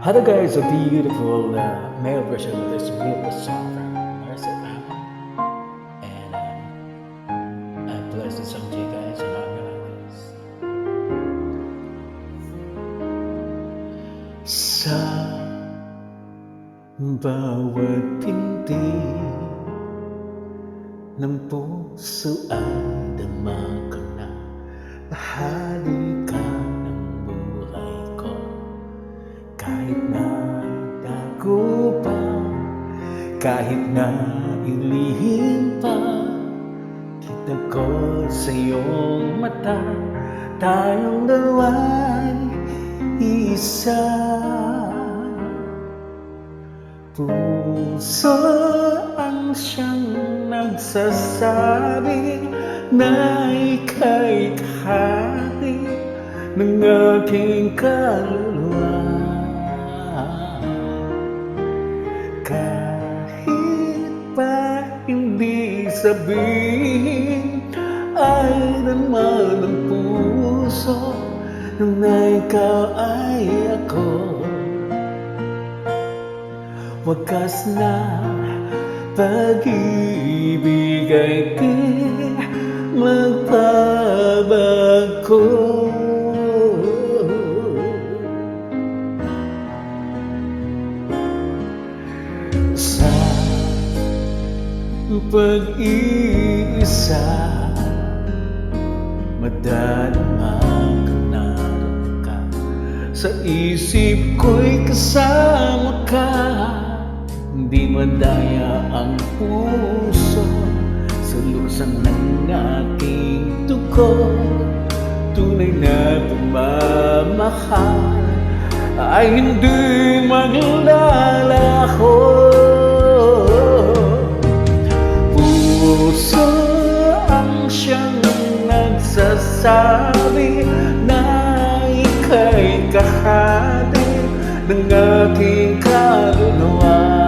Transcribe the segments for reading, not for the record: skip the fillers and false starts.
Hello guys, a beautiful male version of this beautiful song from Marissa Rama. And I bless the song to you guys and hope you like this. Sa bawat pinti ng puso ay dama ko na bahagi ka ng buhay ko. Kahit na tago pa, kahit na ilihim pa, kita ko sa iyong mata, tayong dalawa'y isa. Puso ang siyang nagsasabi na ika'y kahati ng aking kaluluwa. Kahit pa hindi sabihin, ay naman ang puso na ikaw ay ako. Wagas na pag-ibig ay di magbabago. Sa pag-iisa, madarama ka, naroon ka. Sa isip ko'y kasama ka. Hindi madaya ang puso sa lusan ng aking dugo. Tunay na pagmamahal ay hindi maglalaho. Puso ang siyang nagsasabi na ika'y kahati ng aking kaluluwa.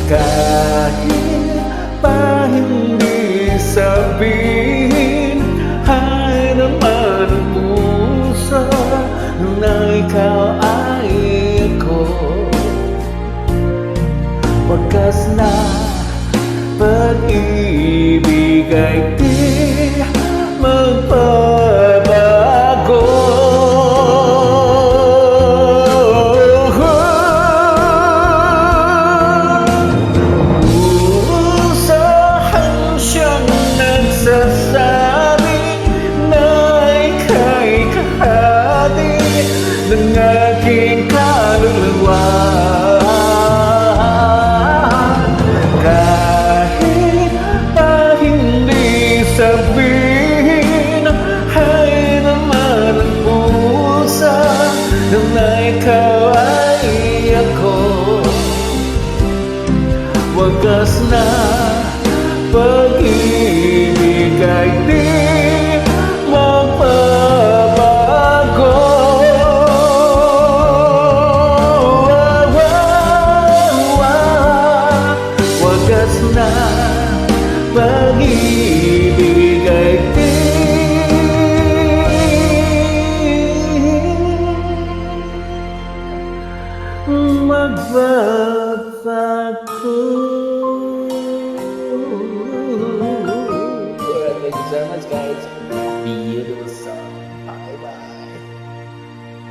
Kahit pa hindi sabihin, ay naman ang puso na ikaw ay ako. Wagas na pag-ibig ay di magbabago. Nagsasabi na ika'y kahati ng aking kaluluwa. Kahit pa hindi sabihin, ay naman ang puso na ikaw ay ako. Wagas na